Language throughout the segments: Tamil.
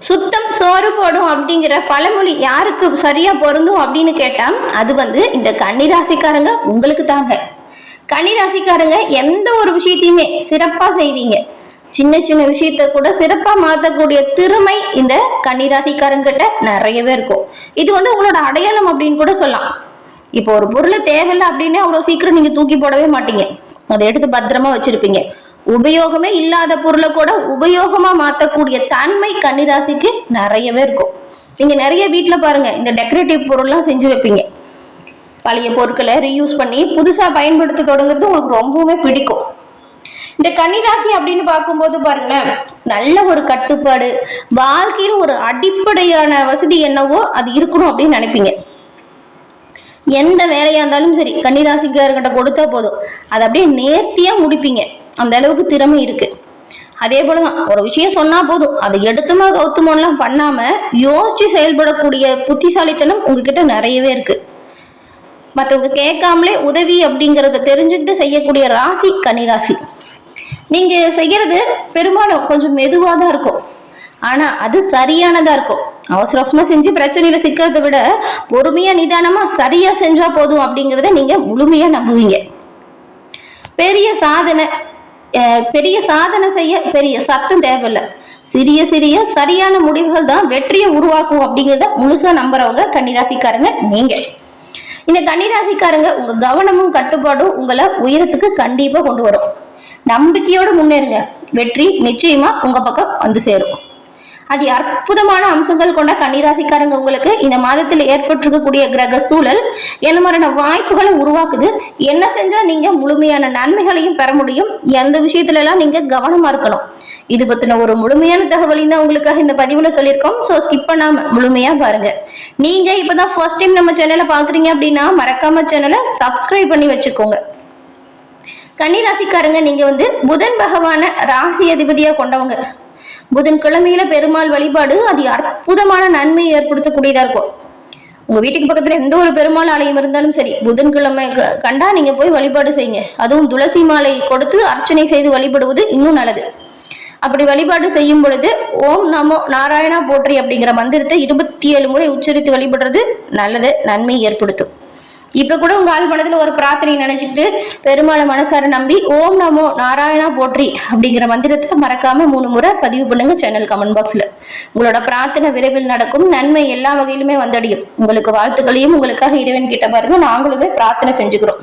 சுத்தம் சோறு போடும் அப்படிங்கிற பழமொழி யாருக்கு சரியா பொருந்தும் அப்படின்னு கேட்டா அது இந்த கன்னிராசிக்காரங்க உங்களுக்கு தாங்க. கன்னிராசிக்காரங்க எந்த ஒரு விஷயத்தையுமே சிறப்பா செய்வீங்க. சின்ன சின்ன விஷயத்த கூட சிறப்பா மாத்தக்கூடிய திறமை இந்த கன்னிராசிக்காரங்கிட்ட நிறையவே இருக்கும். இது உங்களோட அடையாளம் அப்படின்னு கூட சொல்லலாம். இப்போ ஒரு பொருளை தேவையில்லை அப்படின்னு அவ்வளவு சீக்கிரம் நீங்க தூக்கி போடவே மாட்டீங்க. அதை எடுத்து பத்திரமா வச்சிருப்பீங்க. உபயோகமே இல்லாத பொருளை கூட உபயோகமா மாத்தக்கூடிய தன்மை கன்னிராசிக்கு நிறையவே இருக்கும். நீங்க நிறைய வீட்டுல பாருங்க, இந்த டெக்கரேட்டிவ் பொருள்லாம் செஞ்சு வைப்பீங்க. பழைய பொருட்களை ரீயூஸ் பண்ணி புதுசா பயன்படுத்த தொடங்குறது உங்களுக்கு ரொம்பவுமே பிடிக்கும். இந்த கன்னிராசி அப்படின்னு பார்க்கும்போது பாருங்களேன், நல்ல ஒரு கட்டுப்பாடு, வாழ்க்கையில ஒரு அடிப்படையான வசதி என்னவோ அது இருக்கணும் அப்படின்னு நினைப்பீங்க. எந்த வேலையா இருந்தாலும் சரி, கன்னிராசிக்காரர்கிட்ட கொடுத்தா போதும், அதை அப்படியே நேர்த்தியா முடிப்பீங்க. அந்த அளவுக்கு திறமை இருக்கு. அதே போலதான் ஒரு விஷயம் சொன்னா போதும், அதை எடுத்துமா கௌத்துமோலாம் பண்ணாம யோசிச்சு செயல்படக்கூடிய புத்திசாலித்தனம் உங்ககிட்ட நிறையவே இருக்கு. மற்றவங்க கேட்காமலே உதவி அப்படிங்கறத தெரிஞ்சுக்கிட்டு செய்யக்கூடிய ராசி கன்னிராசி. நீங்க செய்யறது பெரும்பாலும் கொஞ்சம் மெதுவா தான் இருக்கும், ஆனா அது சரியானதா இருக்கும். அவசர அவசரமா செஞ்சு பிரச்சனையில சிக்கிறத விட பொறுமையா நிதானமா சரியா செஞ்சா போதும் அப்படிங்கறத நீங்க முழுமையா நம்புவீங்க. பெரிய சாதனை செய்ய பெரிய சத்தம் தேவையில்லை. சிறிய சிறிய சரியான முடிவுகள் தான் வெற்றியை உருவாக்கும் அப்படிங்கிறத முழுசா நம்புறவங்க கன்னிராசிக்காரங்க நீங்க. இந்த கன்னிராசிக்காரங்க உங்க கவனமும் கட்டுப்பாடும் உங்களை உயரத்துக்கு கண்டிப்பா கொண்டு வரும். நம்பிக்கையோடு முன்னேறுங்க, வெற்றி நிச்சயமா உங்க பக்கம் வந்து சேரும். அது அற்புதமான அம்சங்கள் கொண்ட கன்னிராசிக்காரங்க உங்களுக்கு இந்த மாதத்தில் ஏற்பட்டிருக்கக்கூடிய கிரக சூழல் என்ன மாதிரியான வாய்ப்புகளை உருவாக்குது, என்ன செஞ்சா நீங்க முழுமையான நன்மைகளையும் பெற முடியும், எந்த விஷயத்துல எல்லாம் நீங்க கவனமா இருக்கணும், இது பத்தின ஒரு முழுமையான தகவலையும் தான் உங்களுக்காக இந்த பதிவுல சொல்லியிருக்கோம். ஸோ ஸ்கிப் பண்ணாம முழுமையா பாருங்க. நீங்க இப்பதான் ஃபர்ஸ்ட் டைம் நம்ம சேனலை பாக்குறீங்க அப்படின்னா மறக்காம சேனலை சப்ஸ்கிரைப் பண்ணி வச்சுக்கோங்க. கன்னிராசிக்காரங்க நீங்க புதன் பகவான ராசி அதிபதியா கொண்டவங்க. புதன்கிழமையில பெருமாள் வழிபாடு அது அற்புதமான நன்மையை ஏற்படுத்தக்கூடியதா இருக்கும். உங்க வீட்டுக்கு பக்கத்துல எந்த ஒரு பெருமாள் ஆலயம் இருந்தாலும் சரி, புதன்கிழமை கண்டா நீங்க போய் வழிபாடு செய்யுங்க. அதுவும் துளசி மாலை கொடுத்து அர்ச்சனை செய்து வழிபடுவது இன்னும் நல்லது. அப்படி வழிபாடு செய்யும் பொழுது ஓம் நமோ நாராயணா போற்றி அப்படிங்கிற மந்திரத்தை 27 முறை உச்சரித்து வழிபடுறது நல்லது, நன்மை ஏற்படுத்தும். இப்ப கூட உங்க ஆள் மனதுல ஒரு பிரார்த்தனை நினைச்சுக்கிட்டு பெருமாளை மனசார நம்பி ஓம் நமோ நாராயணா போற்றி அப்படிங்கிற மந்திரத்தை மறக்காம 3 முறை பதிவு பண்ணுங்க சேனல் கமெண்ட் பாக்ஸ்ல. உங்களோட பிரார்த்தனை விரைவில் நடக்கும், நன்மை எல்லா வகையிலுமே வந்தடையும். உங்களுக்கு வாழ்த்துக்களையும் உங்களுக்காக இறைவன் கிட்ட பாருங்க, நாங்களுமே பிரார்த்தனை செஞ்சுக்கிறோம்.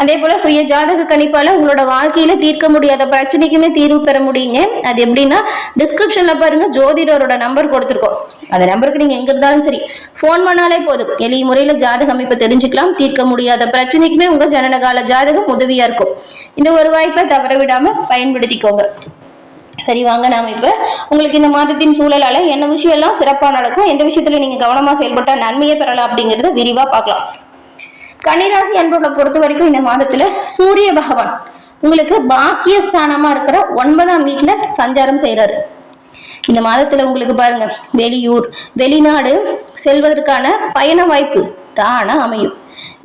அதே போல சுய ஜாதக கணிப்பால உங்களோட வாழ்க்கையில தீர்க்க முடியாத பிரச்சனைக்குமே தீர்வு பெற முடியுங்க. அது எப்படின்னா டிஸ்கிரிப்ஷன்ல பாருங்க, ஜோதிடரோட நம்பர் கொடுத்துருக்கோம். அந்த நம்பருக்கு நீங்க எங்க இருந்தாலும் சரி போன் பண்ணாலே போதும், எளிய முறையில ஜாதக அமைப்பை தெரிஞ்சுக்கலாம். தீர்க்க முடியாத பிரச்சனைக்குமே உங்க ஜனனகால ஜாதகம் உதவியா இருக்கும். இந்த ஒரு வாய்ப்பை தவற விடாம பயன்படுத்திக்கோங்க. சரி வாங்க, நாம இப்ப உங்களுக்கு இந்த மாதத்தின் சூழலால என்ன விஷயம் எல்லாம் சிறப்பா நடக்கும், எந்த விஷயத்துல நீங்க கவனமா செயல்பட்டா நன்மையை பெறலாம் அப்படிங்கறத விரிவா பார்க்கலாம். கன்னிராசி அன்பர்களை பொறுத்த வரைக்கும் இந்த மாதத்துல சூரிய பகவான் உங்களுக்கு பாக்கியஸ்தானமா இருக்கிற 9ஆம் வீட்டுல சஞ்சாரம் செய்யறாரு. இந்த மாதத்துல உங்களுக்கு பாருங்க, வெளியூர் வெளிநாடு செல்வதற்கான பயண வாய்ப்பு தானா அமையும்.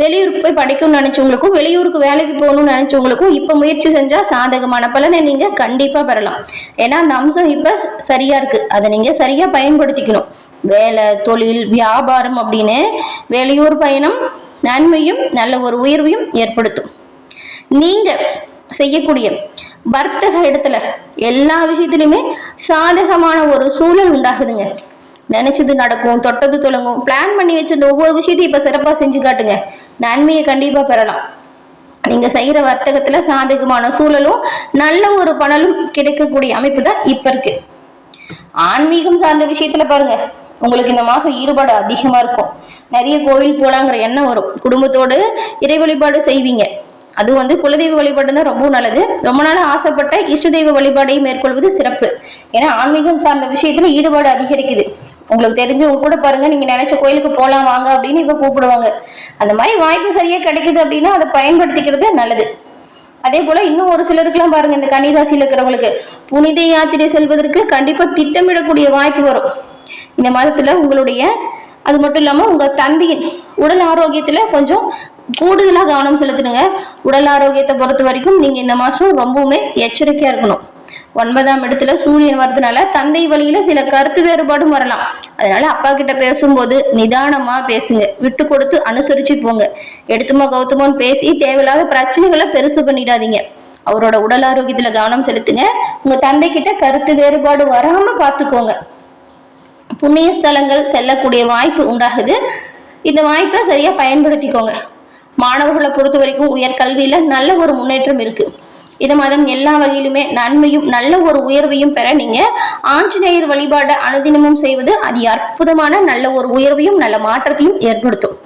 வெளியூருக்கு போய் படிக்கணும்னு நினைச்சவங்களுக்கும் வெளியூருக்கு வேலைக்கு போகணும்னு நினைச்சவங்களுக்கும் இப்ப முயற்சி செஞ்சா சாதகமான பலனை நீங்க கண்டிப்பா பெறலாம். ஏன்னா அந்த அம்சம் இப்ப சரியா இருக்கு, அதை நீங்க சரியா பயன்படுத்திக்கணும். வேலை தொழில் வியாபாரம் அப்படின்னு வெளியூர் பயணம் நன்மையும் நல்ல ஒரு உயர்வையும் ஏற்படுத்தும். நீங்க செய்யக்கூடிய வர்த்தக இடத்துல எல்லா விஷயத்திலுமே சாதகமான ஒரு சூழல் உண்டாகுதுங்க. நினைச்சது நடக்கும், தொட்டது தொடங்கும். பிளான் பண்ணி வச்சிருந்த ஒவ்வொரு விஷயத்தையும் இப்ப சிறப்பா செஞ்சு காட்டுங்க, நன்மையை கண்டிப்பா பெறலாம். நீங்க செய்யற வர்த்தகத்துல சாதகமான சூழலும் நல்ல ஒரு பணலும் கிடைக்கக்கூடிய அமைப்பு தான் இப்ப இருக்கு. ஆன்மீகம் சார்ந்த விஷயத்துல பாருங்க, உங்களுக்கு இந்த மாசம் ஈடுபாடு அதிகமா இருக்கும். நிறைய கோவில் போலாங்கிற எண்ணம் வரும். குடும்பத்தோடு இறை வழிபாடு செய்வீங்க. அது குலதெய்வ வழிபாடு தான் ரொம்ப நல்லது. ரொம்ப நாள் ஆசைப்பட்ட இஷ்ட தெய்வ வழிபாடை மேற்கொள்வது சிறப்பு. ஏன்னா ஆன்மீகம் சார்ந்த விஷயத்துல ஈடுபாடு அதிகரிக்குது. உங்களுக்கு தெரிஞ்சவங்க கூட பாருங்க, நீங்க நினைச்ச கோயிலுக்கு போலாம் வாங்க அப்படின்னு இப்ப கூப்பிடுவாங்க. அந்த மாதிரி வாய்ப்பு சரியா கிடைக்குது அப்படின்னா அதை பயன்படுத்திக்கிறது நல்லது. அதே போல இன்னும் ஒரு சிலருக்குலாம் பாருங்க, இந்த கன்னிராசியில இருக்கிறவங்களுக்கு புனித யாத்திரை செல்வதற்கு கண்டிப்பா திட்டமிடக்கூடிய வாய்ப்பு வரும் இந்த மாதத்துல. உங்களுடைய அது மட்டும் இல்லாம உங்க தந்தையின் உடல் ஆரோக்கியத்துல கொஞ்சம் கூடுதலா கவனம் செலுத்துடுங்க. உடல் ஆரோக்கியத்தை பொறுத்த வரைக்கும் நீங்க இந்த மாசம் ரொம்பவுமே எச்சரிக்கையா இருக்கணும். 9ஆம் இடத்துல சூரியன் வர்றதுனால தந்தை வழியில சில கருத்து வேறுபாடும் வரலாம். அதனால அப்பா கிட்ட பேசும்போது நிதானமா பேசுங்க, விட்டு கொடுத்து அனுசரிச்சு போங்க. எடுத்துமோ கௌத்தமோன்னு பேசி தேவையில்லாத பிரச்சனைகளை பெருசு பண்ணிடாதீங்க. அவரோட உடல் ஆரோக்கியத்துல கவனம் செலுத்துங்க. உங்க தந்தை கிட்ட கருத்து வேறுபாடு வராம பாத்துக்கோங்க. புண்ணிய ஸ்தலங்கள் செல்லக்கூடிய வாய்ப்பு உண்டாகுது. இந்த வாய்ப்பை சரியா பயன்படுத்திக்கோங்க. மாணவர்களை பொறுத்த வரைக்கும் உயர்கல்வியில நல்ல ஒரு முன்னேற்றம் இருக்கு. இந்த மாதம் எல்லா வகையிலுமே நன்மையும் நல்ல ஒரு உயர்வையும் பெற நீங்க ஆஞ்சநேயர் வழிபாடு அனுதினமும் செய்வது அதி அற்புதமான நல்ல ஒரு உயர்வையும் நல்ல மாற்றத்தையும் ஏற்படுத்தும்.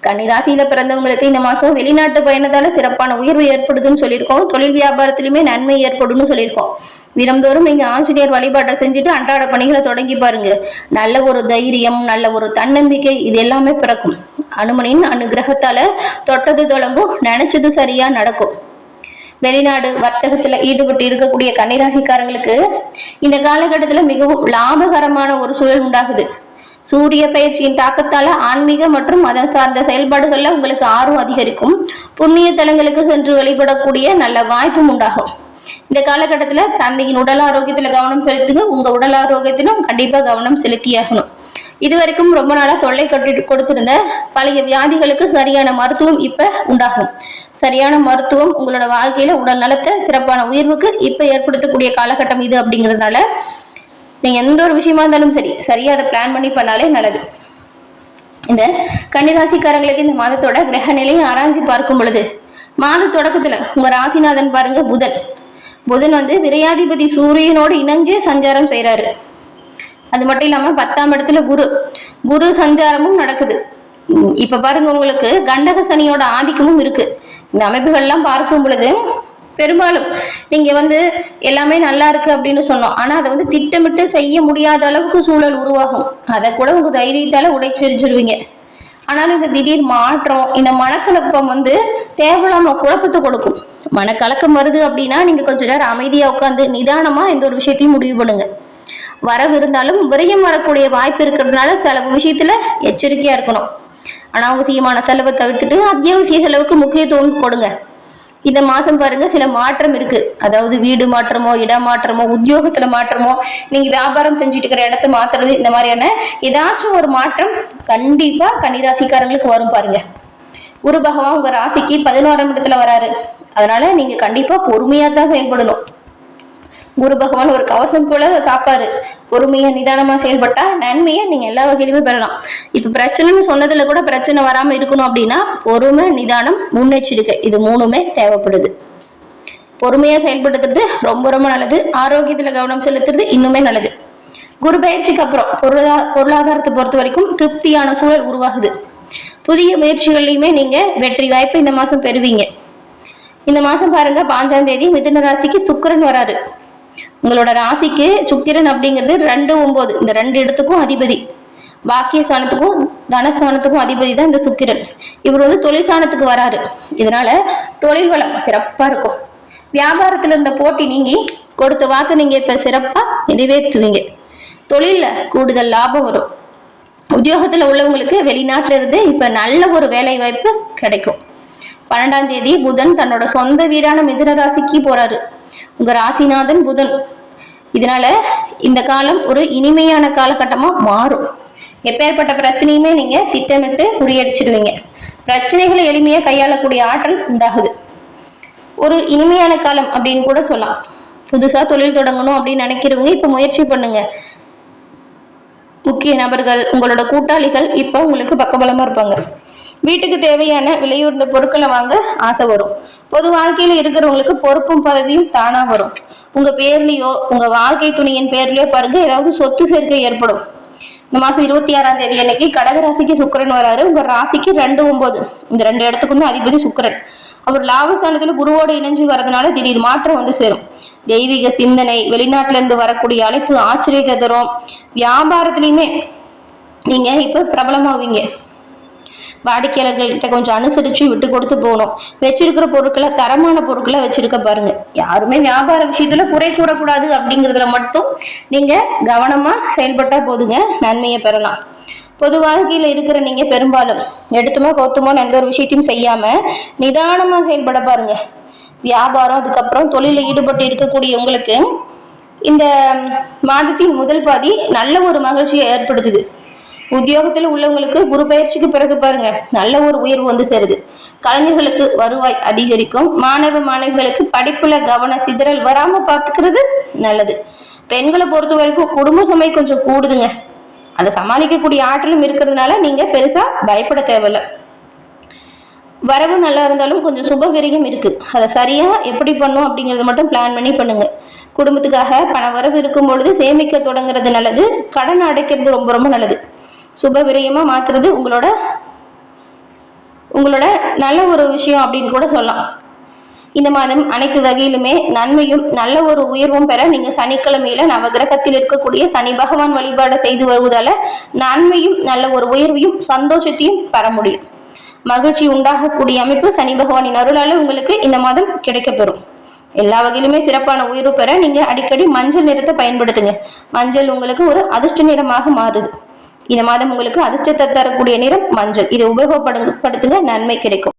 கன்னிராசியில பிறந்தவங்களுக்கு இந்த மாசம் வெளிநாட்டு பயணத்தால சிறப்பான உயர்வு ஏற்படுதுன்னு சொல்லியிருக்கோம். தொழில் வியாபாரத்திலுமே நன்மை ஏற்படும்னு சொல்லியிருக்கோம். தினம்தோறும் நீங்க ஆஞ்சநேயர் வழிபாட்டை செஞ்சுட்டு அன்றாட பணிகளை தொடங்கி பாருங்க. நல்ல ஒரு தைரியம், நல்ல ஒரு தன்னம்பிக்கை இது எல்லாமே பிறக்கும். அனுமனின் அனுகிரகத்தால தொட்டது தொடங்கும், நினைச்சது சரியா நடக்கும். வெளிநாடு வர்த்தகத்துல ஈடுபட்டு இருக்கக்கூடிய கன்னிராசிக்காரங்களுக்கு இந்த காலகட்டத்துல மிகவும் லாபகரமான ஒரு சூழல் உண்டாகுது. சூரிய பயிற்சியின் தாக்கத்தால ஆன்மீக மற்றும் மதம் சார்ந்த செயல்பாடுகள்ல உங்களுக்கு ஆர்வம் அதிகரிக்கும். புண்ணிய தலங்களுக்கு சென்று வழிபடக்கூடிய நல்ல வாய்ப்பும் உண்டாகும். இந்த காலகட்டத்துல தந்தையின் உடல் ஆரோக்கியத்துல கவனம் செலுத்துங்க. உங்க உடல் ஆரோக்கியத்திலும் கண்டிப்பா கவனம் செலுத்தியாகணும். இதுவரைக்கும் ரொம்ப நாளா தொல்லை கொடுத்திருந்த பழைய வியாதிகளுக்கு சரியான மருத்துவம் இப்ப உண்டாகும். சரியான மருத்துவம் உங்களோட வாழ்க்கையில உடல் நலத்தை சிறப்பான உயர்வுக்கு இப்ப ஏற்படுத்தக்கூடிய காலகட்டம் இது. அப்படிங்கிறதுனால நீங்க எந்த ஒரு விஷயமா இருந்தாலும் சரி, சரியா அதை பிளான் பண்ணி பண்ணாலே நல்லது. இந்த கன்னிராசிக்காரங்களுக்கு இந்த மாதத்தோட கிரக நிலையை ஆராய்ச்சி பார்க்கும் பொழுது மாத தொடக்கத்துல உங்க ராசிநாதன் பாருங்க புதன் விரையாதிபதி சூரியனோடு இணைஞ்சே சஞ்சாரம் செய்யறாரு. அது மட்டும் இல்லாம 10ஆம் இடத்துல குரு சஞ்சாரமும் நடக்குது. இப்ப பாருங்க, உங்களுக்கு கண்டக சனியோட ஆதிக்கமும் இருக்கு. இந்த அமைப்புகள்லாம் பார்க்கும் பொழுது பெரும்பாலும் நீங்க எல்லாமே நல்லா இருக்கு அப்படின்னு சொன்னோம். ஆனா அதை திட்டமிட்டு செய்ய முடியாத அளவுக்கு சூழல் உருவாகும். அதை கூட உங்க தைரியத்தால உடைச்செறிஞ்சிருவீங்க. ஆனாலும் இந்த திடீர் மாற்றம், இந்த மனக்கலக்கம் தேவையில்லாம குழப்பத்தை கொடுக்கும். மனக்கலக்கம் வருது அப்படின்னா நீங்க கொஞ்ச நேரம் அமைதியா உட்காந்து நிதானமா எந்த ஒரு விஷயத்தையும் முடிவு பண்ணுங்க. வரவு இருந்தாலும் விரயம் வரக்கூடிய வாய்ப்பு இருக்கிறதுனால சில விஷயத்துல எச்சரிக்கையா இருக்கணும். அனாவசியமான செலவை தவிர்த்துட்டு அத்தியாவசிய செலவுக்கு முக்கியத்துவம் கொடுங்க. இந்த மாசம் பாருங்க, சில மாற்றம் இருக்கு. அதாவது வீடு மாற்றமோ, இடமாற்றமோ, உத்தியோகத்துல மாற்றமோ, நீங்க வியாபாரம் செஞ்சுட்டு இருக்கிற இடத்த மாத்துறது, இந்த மாதிரியான ஏதாச்சும் ஒரு மாற்றம் கண்டிப்பா கன்னிராசிக்காரங்களுக்கு வரும். பாருங்க, குரு பகவான் உங்க ராசிக்கு 11ஆம் இடத்துல வராரு. அதனால நீங்க கண்டிப்பா பொறுமையா தான் செயல்படணும். குரு பகவான் ஒரு கவசம் போல காப்பாரு. பொறுமையா நிதானமா செயல்பட்டா நன்மையை நீங்க எல்லா வகையிலுமே பெறலாம். இப்ப பிரச்சனைன்னு சொன்னதுல கூட பிரச்சனை வராம இருக்கணும் அப்படின்னா பொறுமை, நிதானம், முன்னெச்சரிக்கை இது 3மே தேவைப்படுது. பொறுமையா செயல்படுத்துறது ரொம்ப ரொம்ப நல்லது. ஆரோக்கியத்துல கவனம் செலுத்துறது இன்னுமே நல்லது. குரு பயிற்சிக்கு அப்புறம் பொருளாதாரத்தை பொறுத்த வரைக்கும் திருப்தியான சூழல் உருவாகுது. புதிய முயற்சிகள்லையுமே நீங்க வெற்றி வாய்ப்பை இந்த மாசம் பெறுவீங்க. இந்த மாசம் பாருங்க, 5ஆம் தேதி மிதுன ராசிக்கு சுக்கிரன் வராரு. உங்களோட ராசிக்கு சுக்கிரன் அப்படிங்கிறது 2, 9 இந்த 2 இடத்துக்கும் அதிபதி. பாக்கியஸ்தானத்துக்கும் தனஸ்தானத்துக்கும் அதிபதி தான் இந்த சுக்கிரன். இவர் தொழில் ஸ்தானத்துக்கு வராரு. இதனால தொழில் வளம் சிறப்பா இருக்கும். வியாபாரத்துல இருந்த போட்டி நீங்கி கொடுத்த வாக்கு நீங்க இப்ப சிறப்பா நிறைவேற்றுவீங்க. தொழில்ல கூடுதல் லாபம் வரும். உத்தியோகத்துல உள்ளவங்களுக்கு வெளிநாட்டுல இருந்து இப்ப நல்ல ஒரு வேலை வாய்ப்பு கிடைக்கும். 12ஆம் தேதி புதன் தன்னோட சொந்த வீடான மிதுன ராசிக்கு போறாரு. உங்க ராசிநாதன் புதன். இதனால இந்த காலம் ஒரு இனிமையான காலகட்டமா மாறும். எப்பேற்பட்ட பிரச்சனையுமே நீங்க திட்டமிட்டு முறியடிச்சிடுவீங்க. பிரச்சனைகளை எளிமையா கையாளக்கூடிய ஆற்றல் உண்டாகுது. ஒரு இனிமையான காலம் அப்படின்னு கூட சொல்லலாம். புதுசா தொழில் தொடங்கணும் அப்படின்னு நினைக்கிறவங்க இப்ப முயற்சி பண்ணுங்க. முக்கிய நபர்கள், உங்களோட கூட்டாளிகள் இப்ப உங்களுக்கு பக்கபலமா இருப்பாங்க. வீட்டுக்கு தேவையான விலையுயர்ந்த பொருட்களை வாங்க ஆசை வரும். பொது வாழ்க்கையில இருக்கிறவங்களுக்கு பொறுப்பும் பதவியும் தானா வரும். உங்க பேர்லயோ உங்க வாழ்க்கை துணையின் பேர்லயோ பாருங்க ஏதாவது சொத்து சேர்க்கை ஏற்படும். இந்த மாசம் 26ஆம் தேதி அன்னைக்கு கடகராசிக்கு சுக்கிரன் வராரு. உங்க ராசிக்கு 2, 9 இந்த 2 இடத்துக்கும் அதிபதி சுக்கிரன். அவர் லாபஸ்தானத்துல குருவோட இணைஞ்சு வரதுனால திடீர் மாற்றம் சேரும். தெய்வீக சிந்தனை, வெளிநாட்டுல இருந்து வரக்கூடிய அழைப்பு ஆச்சரியத்தை தரும். வியாபாரத்திலயுமே நீங்க இப்ப பிரபலமாவீங்க. வாடிக்கையாளர்கள்கிட்ட கொஞ்சம் அனுசரிச்சு விட்டு கொடுத்து போகணும். வச்சிருக்கிற பொருட்களை தரமான பொருட்களை வச்சிருக்க பாருங்க. யாருமே வியாபார விஷயத்துல குறை கூறக்கூடாது அப்படிங்கிறதுல மட்டும் நீங்க கவனமா செயல்பட்டா போதுங்க, நன்மையை பெறலாம். பொது வாழ்க்கையில இருக்கிற நீங்க பெரும்பாலும் எடுத்துமோ கௌத்தமோன்னு எந்த ஒரு விஷயத்தையும் செய்யாம நிதானமா செயல்பட பாருங்க. வியாபாரம் அதுக்கப்புறம் தொழில ஈடுபட்டு இருக்கக்கூடிய உங்களுக்கு இந்த மாதத்தின் முதல் பாதி நல்ல ஒரு மகிழ்ச்சியை ஏற்படுத்துது. உத்தியோகத்தில் உள்ளவங்களுக்கு குரு பயிற்சிக்கு பிறகு பாருங்க நல்ல ஒரு உயர்வு வந்து சேருது. கலைஞர்களுக்கு வருவாய் அதிகரிக்கும். மாணவ மாணவிகளுக்கு படிப்புல கவன சிதறல் வராம பாத்துக்கிறது நல்லது. பெண்களை பொறுத்த வரைக்கும் குடும்ப சுமை கொஞ்சம் கூடுதுங்க. அதை சமாளிக்கக்கூடிய ஆற்றலும் இருக்கிறதுனால நீங்க பெருசா பயப்பட தேவையில்ல. வரவு நல்லா இருந்தாலும் கொஞ்சம் சுப விரயம் இருக்கு. அதை சரியா எப்படி பண்ணும் அப்படிங்கறத மட்டும் பிளான் பண்ணி பண்ணுங்க. குடும்பத்துக்காக பண வரவு இருக்கும் பொழுது சேமிக்க தொடங்குறது நல்லது. கடன் அடைக்கிறது ரொம்ப ரொம்ப நல்லது. சுப விரயமா மாத்துறது உங்களோட நல்ல ஒரு விஷயம் அப்படின்னு கூட சொல்லலாம். இந்த மாதம் அனைத்து வகையிலுமே நன்மையும் நல்ல ஒரு உயர்வும் பெற நீங்க சனிக்கிழமையில நவகிரகத்தில் இருக்கக்கூடிய சனி பகவான் வழிபாடு செய்து வருவதால நன்மையும் நல்ல ஒரு உயர்வையும் சந்தோஷத்தையும் பெற முடியும். மகிழ்ச்சி உண்டாகக்கூடிய அமைப்பு சனி பகவானின் அருளால உங்களுக்கு இந்த மாதம் கிடைக்கப்பெறும். எல்லா வகையிலுமே சிறப்பான உயர்வு பெற நீங்க அடிக்கடி மஞ்சள் நிறத்தை பயன்படுத்துங்க. மஞ்சள் உங்களுக்கு ஒரு அதிர்ஷ்ட நிறமாக மாறுது. இந்த மாதம் உங்களுக்கு அதிர்ஷ்டத்தை தரக்கூடிய நிறம் மஞ்சள். இதை உபயோகப்படுத்துங்க, நன்மை கிடைக்கும்.